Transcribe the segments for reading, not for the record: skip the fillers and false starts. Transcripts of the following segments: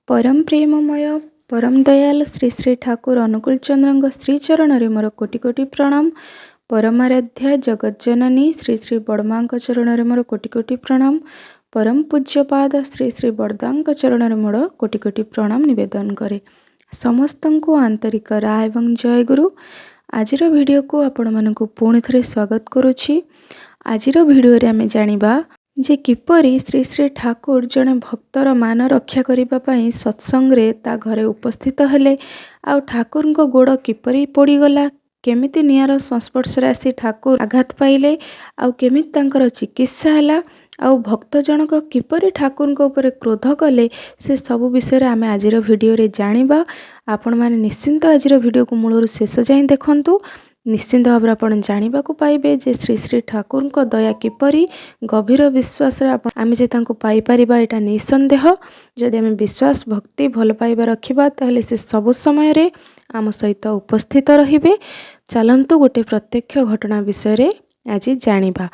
परम प्रेममय परम दयाल श्री श्री ठाकुर अनुकूल चंद्र श्रीचरण मोर कोटि कोटि प्रणाम। परमाराध्या जगज्जननी श्री श्री बड़मा चरण मोर कोटि कोटि प्रणाम। परम पूज्यपाद श्री श्री बड़दा चरण मोर कोटि कोटि प्रणाम निवेदन करे। समस्त को आंतरिक राय एवं जय गुरु। आजिर वीडियो को आपण मानकु पुणी थरे स्वागत करुछि। आजिर वीडियो रे आमे जानिबा जे किपरि श्री श्री ठाकुर जड़े भक्तर मान रक्षा करने सत्संग रे ता घरे उपस्थित हेले। आ ठाकुर को गोड़ किपरि पड़गला, केमिति नियार संस्पर्श आसी ठाकुर आघात पाइले, आउ केमिति तांकर चिकित्सा हैला, आउ भक्त जनक किपरि ठाकुर को ऊपर क्रोध कले, से सब विषय आम आज वीडियो रे जानिबा। आपण माने निश्चिंत आज वीडियो को मूलर शेष जाए देखंतु। निश्चिंत भाव आपन जानिबा को पाइबे जे श्री श्री ठाकुर को दया किपरि गभीर विश्वास आम जे तांको पाई परिबा एटा निसंदेह। जदि आम विश्वास भक्ति भल पाइबा रखिबा ताहले से सब समय रे आम सहित उपस्थित रहिबे। चलंतु गोटे प्रत्यक्ष घटना विषय रे आज जानिबा।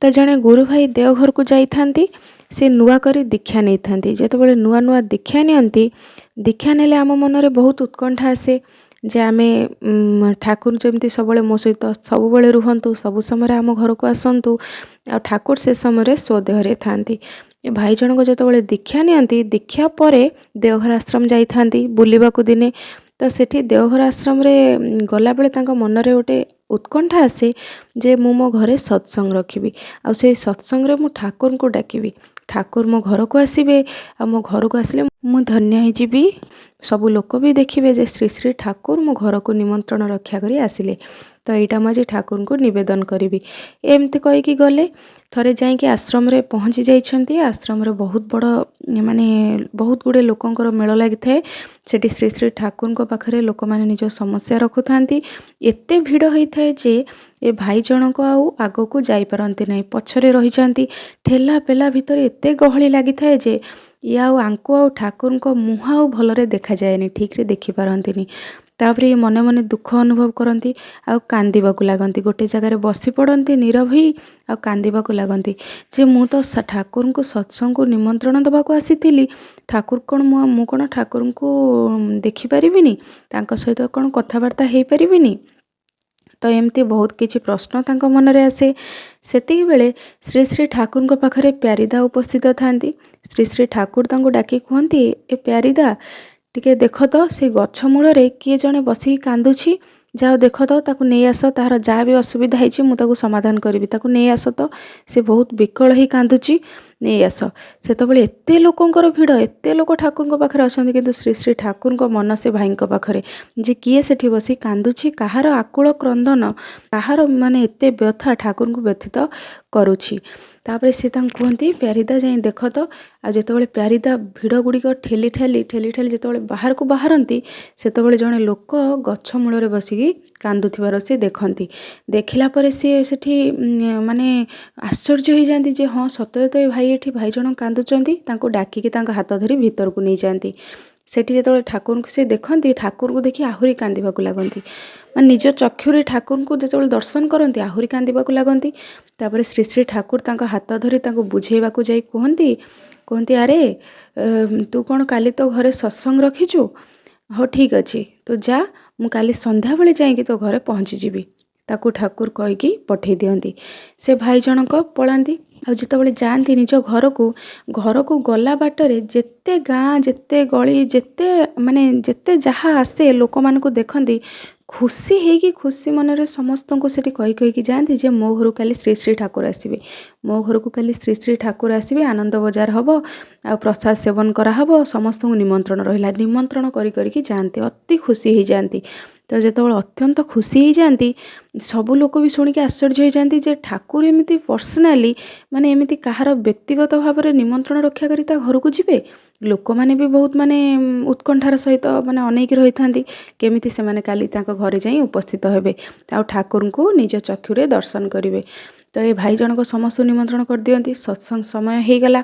तो जड़े गुरु भाई देवघर को जाइथांती, से नुआ करी दीक्षा नहीं थांती। जेतेबेले नुआ नुआ दीक्षा नियंती, दीक्षा नेले आम मन रे बहुत उत्कंठा आसे जे आमे ठाकुर जमती सब मो सहित सब रुहंतु, सब समय आम घर को आसतु। आ ठाकुर से समय स्वदेह थांती। भाई जन को जो दीक्षा नियंती, दीक्षा परे देवघर आश्रम जाइथांती बुलिबा को दिने। तो सेठी देवघर आश्रम रे गला बेले तांको मन रे गोटे उत्कंठा आसे जे मो घरे सत्संग रखिबी, आ से सत्संग रे मु ठाकुर को डाकिबी, ठाकुर मो घर को आसीबे, आ मो घर को आसले मु धन्य हो जीबी। सब लोक भी देखिए जे श्री श्री ठाकुर मो घर को निमंत्रण रक्षा करी आसिले। तो यहाँ मुझे ठाकुर को निवेदन करी एमती कहीकि गले। थरे जाइए आश्रम रे पहुँची जाइछंती। आश्रम रे बहुत बड़ माने बहुत गुड़े लोकंकर मेल लगी थाए। सेठी श्री श्री ठाकुर को पाखरे लोक माने निज समस्या रखुथांती। एते भिड़ होता है जे ए भाई जनक आउ आग को जाई पारंती नहीं, पछरे रही जाती। ठेला पेला भितर एते गहली लगी थाए जे या आंको आउ ठाकुर को मुह आउ भलरे देखा जाएनी, ठीक रे देखि पारंतीनी। तापर ये मने मने दुख अनुभव करती, आ कांदिबाकु लागंती। गोटे जगार बसी पड़ती नीरव ही, आ कांदिबाकु लागंती जे मु तो ठाकुर को सत्संग को निमंत्रण दबाकु आसीथिली, ठाकुर कौन मु कौन ठाकुर को देखि परिबिनी, तांको सहित कौन कथबार्ता हेई परिबिनी। तो एमती बहुत किछि प्रश्न तांको मन रे आसे। सेतिक बेले श्री श्री ठाकुर को पाखरे प्यारीदा उपस्थित थांती। श्री श्री ठाकुर तांको डाकी कहती, ए प्यारीदा टिके देख तो से गछ मूल किए जड़े बसिक कांदुछि, जाओ देख तो ताकू नहीं आस, तार जहाँ भी असुविधा है मुझे समाधान करी, ताकू नहीं आस तो से बहुत विकल ही कांदुछि, नहीं आस। सेतबेले एते लोकंकर भिड़, एते लोक ठाकुर पाखरे अछंती, किंतु श्री श्री ठाकुर को मन से भाई पाखरे जे किए सेठी बसी कांदुछि, कहार आकुल क्रंदन, कहार माने एते व्यथा ठाकुर को व्यथित करुछि। तापर से कहती, प्यारीदा जाए देख तो। आ जितेबाला प्यारीदा भिड़ गुड़िक ठेली ठेली ठेली ठेली जितेबाला बाहर को बाहरती, सेतबेले जड़े लोक गछ मूल बसिकी कांदुथिबार से देखती। देखला परे सी सेठी माने आश्चर्य हो जाती जे हाँ सतरे तो ये भाई ये भाई जन कांदुचंती, तांको डाकिकी तांको हाथ धरी भीतर को नहीं जाती। सेठी जितेबाला ठाकुर को से देखती, ठाकुर को देखि आहुरी कांदिबाकु लागंती। माने निज चक्षुरे ठाकुर को जितेबाला दर्शन करती आहुरी कांदिबाकु लागंती। तापर श्री श्री ठाकुर तांको हाथ धरी तांको बुझेइबाकु जाई कहती, अरे तू कौन काली तो घरे सत्संग रखीचु, हाँ ठीक अच्छे, तो जा मु काली संध्या बेले जाइकी तो घरे पहुँची जीवी। ताकू ठाकुर कहीकि पठे दियंती। से भाई जनक पलांती। आ जितेबाला जाती निज घर को गला बाटरे जेते गाँ जेते गली जेते माने जेते जहाँ आसे लोक मानकु देखती, खुशी है खुशी मनरे समस्त को सेठी कही कहीकि जाती जे मो घर काली श्री श्री ठाकुर आसबे, मो घर को काली श्री श्री ठाकुर आसबे, आनंद बजार हम आ प्रसाद सेवन कराहब, समस्त को निमंत्रण रहा। निमंत्रण करी जाती, अति खुशी हो जाती। तो जितेबाला अत्यंत खुशी हो जाती, सबू लोक भी शुणिक आश्चर्य हो जाती जे ठाकुर एमती पर्सनाली माने एमती कहार व्यक्तिगत भाव में निमंत्रण रक्षा करी ता घर को जीवे। लोक मैंने भी बहुत माने उत्कंठार सहित माने अनेक रही था केमिति से माने काली तांको घरे जाई उपस्थित हेबे, आ ठाकुर को निज चक्षुरे दर्शन करेंगे। तो ये भाई जनक समस्त निमंत्रण कर दियंती। सत्संग समय हो गला।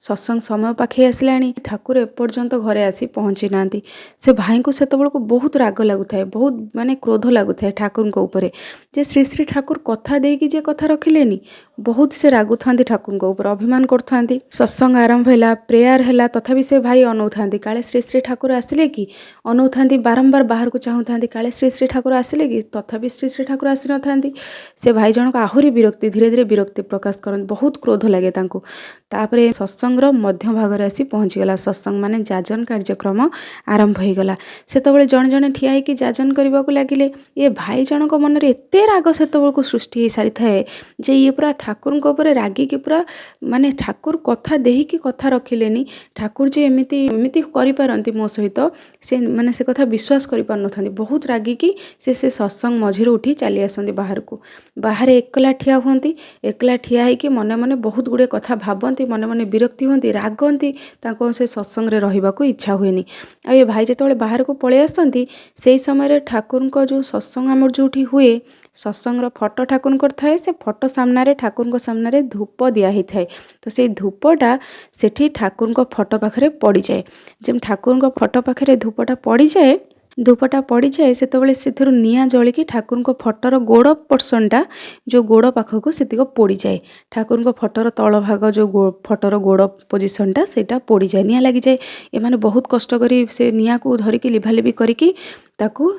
सत्संग समय पाखे आसिलाणी ठाकुर एपर्यंत घरे आसी पहुँची नांती। से भाई को सेतबेलକୁ बहुत राग लगुଥାଏ, बहुत माने क्रोध लगुଥାଏ ठाकुर को ऊपर जे श्री श्री ठाकुर कथा देकी जे कथा रखिलेनी बहुत से रागुथांती ठाकुर को ऊपर अभिमान करथांती। सत्संग आरंभ हैला, प्रेयर हैला, तथापि से भाई अनौथांती काले श्री श्री ठाकुर आसिले कि, अनौथांती बारंबार बाहर को चाहूथांती काले श्री श्री ठाकुर आसिले कि, तथापि श्री श्री ठाकुर आसी नथांती। से भाई जनक आहुरी विरक्ति धीरे धीरे विरक्ति प्रकाश करन, बहुत क्रोध लगे तांको। तापरे सत्संग मध्य भाग आसी पहुँचीगला। सत्संग माने जाजन कार्यक्रम आरंभ हो गला। सेतबेले जणे जणे ठिया होइकि जाजन करबा को लागिले। ये भाई जनक मन रे एते राग सेतबेलକୁ सृष्टि हो सारी थाए जे ये पूरा ठाकुर को ऊपर रागी कि पूरा माने ठाकुर कथा देहिकी कथा रखिलेनी। ठाकुर जे एमिति एमिति करि पारंती मो सहित से माने से कथा विश्वास करि पार नथांती। बहुत रागी कि से सत्संग मझिर उठी चली आसंती बाहर को। बाहर एकला ठिया हुंती, एकला ठिया होइकि मने मने बहुत गुडे कथा भाबंती, मने मने विरक्ति हुंती, रागंती, तांको से सत्संग रे रहिबाको इच्छा हुएनी। आ ये भाई जेतबेले बाहर को पळे आसंती सेई समय ठाकुर को जो सत्संग आमर जोठी हुए सत्संग फोटो ठाकुर कर थाए। से फोटो सामने ठाकुर को सामने धूप दिया ही थाए। तो से धूपटा सेठी ठाकुर को फोटो पाखरे पड़ी जाए। जब ठाकुर को फोटो पाखरे धूपटा पड़ी जाए, धूपटा पड़ी जाए सेतबेले सेथिरु निया जलिकी ठाकुर को फोटोर गोड़ पर्सनटा जो गोड़ पाखक सेतिक पोड़ी जाए। ठाकुर को फोटोर तल भाग जो फोटोर गोड़ पोजिशनटा सेटा पोड़ी जाए, निया लगी जाए। एमाने बहुत कष्ट करी से निया को धरिकी लिभालिभि करिकी ताकू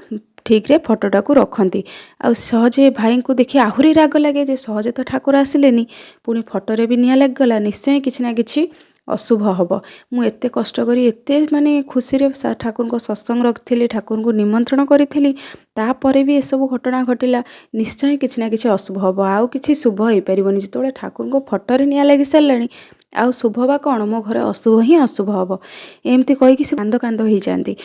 ठीक रे फोटोटा को रखती। आ सहजे भाई को देखि आहुरी राग लगे जे सहजे तो ठाकुर आसिलेनी, पुणी फोटोरे भी निया लगगला, निश्चय किछि ना किछि अशुभ हम। मु एते कष्ट करी एते माने खुशी रे ठाकुर को सत्संग रखिली, ठाकुर को निमंत्रण करी, तापरे भी एसबू घटना घटिला, निश्चय किछि ना किछि अशुभ हम। आउ किछि शुभ हो पारिबनी। जेतबेले ठाकुर को फोटोरे निया लगी सारलानी आउ शुभ बा कौन, मो घरे अशुभ ही अशुभ हम एमती कहीकि से कांद कांद हो जाती।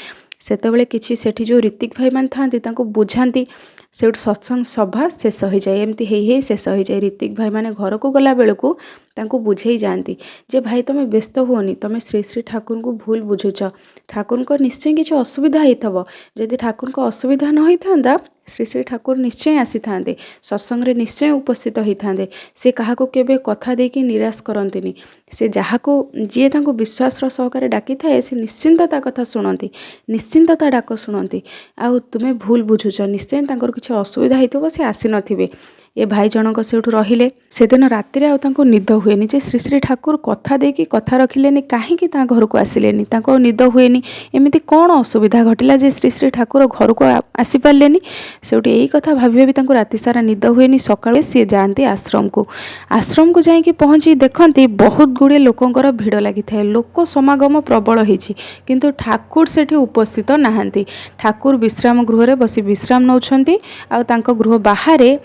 सेतबेले किछि सेठी जो ऋतिक भाई मान थांती तांको बुझाती, से सत्संग सभा शेष हो जाए। एमती हे शेष हो जाए। ऋतिक भाई माने घर को गला बेलू तांको बुझे जाती जे भाई तुम व्यस्त हुओनी, तुम श्री श्री ठाकुर को भूल बुझुच, ठाकुर को निश्चय किसी असुविधा होता। जदि ठाकुर को असुविधा न होता श्री श्री ठाकुर निश्चय आसी थांते, सत्संग रे निश्चय उपस्थित होते। से क्या केबे कथा देकी निराश करंतिनी। से जहाँ को जी तांको विश्वास सहकार डाकी थाए से निश्चिंतता कथा शुणती, निश्चिंतता डाक शुणती। आउ तुम्हें भूल बुझुच, निश्चय तांकर किसी असुविधा होता से आसी नथिबे। ये भाई जनक सेठू रहिले। से दिन राति आउ निद हुएनी जे श्री श्री ठाकुर कथा देकी कथा रखिलेनी, कहीं घर को आसिलेनी, तांको निद हुएनी। एमिति कौन असुविधा घटिला जे श्री श्री ठाकुर घर को आसी पारलेनी। सेठी यही कथा भाभी भाभी तांको राति सारा निद हुएनी। सकाळे सी जाती आश्रम को जाइकी पहुँची देखती बहुत गुड़े लोकंकर भिड़ लगी थाए। लोक समागम प्रबल होइछि, किंतु ठाकुर सेठी उपस्थित नाहांती। ठाकुर विश्राम गृह रे बसी विश्राम नौछंती। आ तांको गृह बाहरे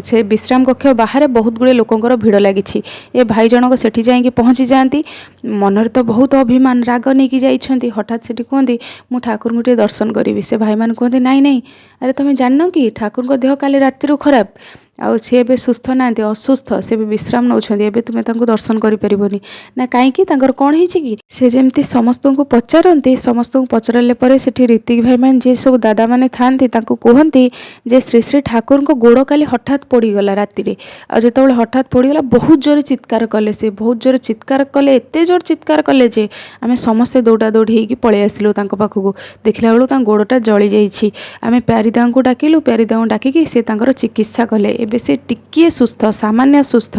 से विश्राम कक्ष बाहर बहुत गुड़े लोकंकर भिड़ लगी। ए भाई जनक सेठी जाइकी पहुँची जाती। मनरे तो बहुत अभिमान राग नहीं कि जाइछंती। हठात सेठी कहती मु ठाकुर को दर्शन करी। से भाई मान कहते नाई नाई, अरे तुम जान कि ठाकुर को देह काली राति खराब, आउ सी एबे सुस्थ नांती, असुस्थ, से भी विश्राम नौछंती। एबे तुमे तांको दर्शन करि परिबोनी ना, काईकी तांकर कोन हिची कि से जेमती समस्त को पचारंती। समस्त को पचारले परे सेठी ऋतिक भाई मान जे सब दादा माने थांती तांको कहंती जे श्री श्री ठाकुर को गोड़ काली हठात पड़ी गला राति रे। आ जेतबेले हठात पड़ी गला बहुत जोर चित्कार कले। से बहुत जोर चित्कार कले, एते जोर चित्कार कले जे आमे समस्ते दौड़ा दौड़ी हेकी पळे आसिलु तांको पाखकु। देखला बेलु तां गोड़टा जळी जाईछि। आमे प्यारीदांको डाकिलु, प्यारीदांको डाकिकी से तांकर चिकित्सा कले। एबे से टिकिए सुस्थ, सामान्य सुस्थ।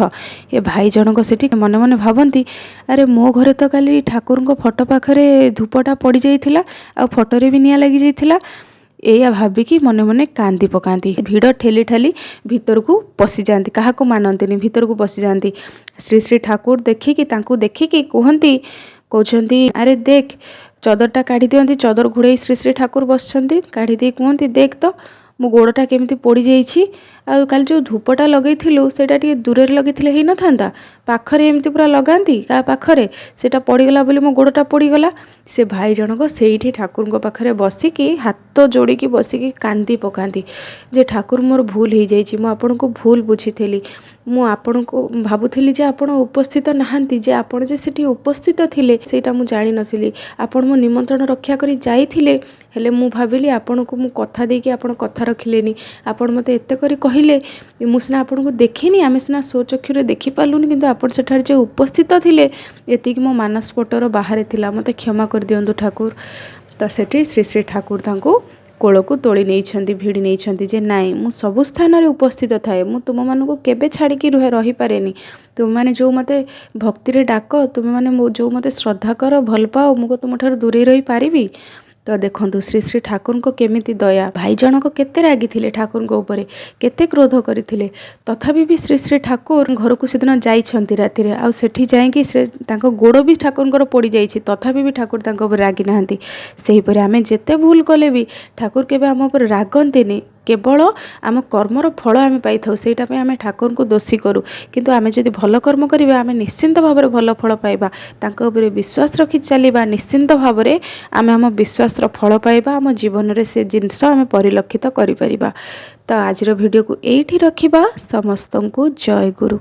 ये भाई जनक सेठी मने मने भाबंती अरे मो घरे तो काली ठाकुर को फोटो पाखरे धूपटा पड़ी जाइथिला, आ फोटोरे भी निया लगी जाइथिला। एया भाबिकी मने मने कांदी पकाती। भिड़ ठेली ठाली भीतर को पशि जाती, क्या मानती भीतर को पशि जाती। श्री श्री ठाकुर देखिकी तांको देखिकी कहते अरे देख चदरटा काढ़ी दियंती। चदर घोड़े श्री श्री ठाकुर बसछंती, काढ़ी दे कहते देख तो मो गोड़टा केमती पड़ी जाइछि। आ काल जो धूपटा लगैथिलु सेटा टिके दूरे लगैथिले हेइ न थांता, पाखरे एमती पूरा लगांती का पाखरे सेटा पड़ीगला बोली मो गोड़टा पड़ीगला। से भाई जनक सेठी ठाकुर को पाखरे बसिकी हाथ जोड़िकी बसिकी कांदी पकाती जे ठाकुर मोर भूल हो जाइछि, मु आपन को भूल बुझीथेली। मु आपन को भाबुथेली जे आपन उपस्थित नाहांती, जे आपन जे सेठी उपस्थित थिले सेटा मु जानि नथिली। आपन मो निमंत्रण रक्षा करी जाइथिले, हेले मु भाबिली आपन को मु कथा देकी आपन कथा रखिलेनी। आपन मते एते करी कहिले, मु सिना आपन को देखिनी, आमे सिना सोचक्षुरे देखि पालुनी, किंतु ଆପଣ ସେଠାରେ ଯେ ଉପସ୍ଥିତ ଥିଲେ ଏତିକି ମୋ ମାନସପଟର ବାହାରେ ଥିଲା, ମୋତେ କ୍ଷମା କରିଦିଅନ୍ତୁ ଠାକୁର। ତ ସେଠି ଶ୍ରୀ ଶ୍ରୀ ଠାକୁର ତାଙ୍କୁ କୋଳକୁ ତୋଳି ନେଇଛନ୍ତି, ଭିଡ଼ି ନେଇଛନ୍ତି ଯେ ନାଇଁ ମୁଁ ସବୁ ସ୍ଥାନରେ ଉପସ୍ଥିତ ଥାଏ, ମୁଁ ତୁମମାନଙ୍କୁ କେବେ ଛାଡ଼ିକି ରହିପାରେନି। ତୁମେମାନେ ଯେଉଁ ମୋତେ ଭକ୍ତିରେ ଡାକ, ତୁମେମାନେ ଯେଉଁ ମୋତେ ଶ୍ରଦ୍ଧା କର, ଭଲ ପାଅ, ମୁଁ ତୁମଠାରୁ ଦୂରେଇ ରହିପାରିବି? ତ ଦେଖନ୍ତୁ ଶ୍ରୀ ଶ୍ରୀ ଠାକୁରଙ୍କ କେମିତି ଦୟା। ଭାଇ ଜଣକ କେତେ ରାଗିଥିଲେ ଠାକୁରଙ୍କ ଉପରେ, କେତେ କ୍ରୋଧ କରିଥିଲେ, ତଥାପି ବି ଶ୍ରୀ ଶ୍ରୀ ଠାକୁର ଘରକୁ ସେଦିନ ଯାଇଛନ୍ତି ରାତିରେ, ଆଉ ସେଠି ଯାଇକି ତାଙ୍କ ଗୋଡ଼ ବି ଠାକୁରଙ୍କର ପୋଡ଼ିଯାଇଛି, ତଥାପି ବି ଠାକୁର ତାଙ୍କ ଉପରେ ରାଗି ନାହାନ୍ତି। ସେହିପରି ଆମେ ଯେତେ ଭୁଲ କଲେ ବି ଠାକୁର କେବେ ଆମ ଉପରେ ରାଗନ୍ତିନି, କେବଳ ଆମ କର୍ମର ଫଳ ଆମେ ପାଇଥାଉ, ସେଇଟା ପାଇଁ ଆମେ ଠାକୁରଙ୍କୁ ଦୋଷୀ କରୁ। କିନ୍ତୁ ଆମେ ଯଦି ଭଲ କର୍ମ କରିବା ଆମେ ନିଶ୍ଚିନ୍ତ ଭାବରେ ଭଲ ଫଳ ପାଇବା। ତାଙ୍କ ଉପରେ ବିଶ୍ୱାସ ରଖି ଚାଲିବା, ନିଶ୍ଚିନ୍ତ ଭାବରେ ଆମେ ଆମ ବିଶ୍ୱାସର ଫଳ ପାଇବା, ଆମ ଜୀବନରେ ସେ ଜିନିଷ ଆମେ ପରିଲକ୍ଷିତ କରିପାରିବା। ତ ଆଜିର ଭିଡ଼ିଓକୁ ଏଇଠି ରଖିବା। ସମସ୍ତଙ୍କୁ ଜୟ ଗୁରୁ।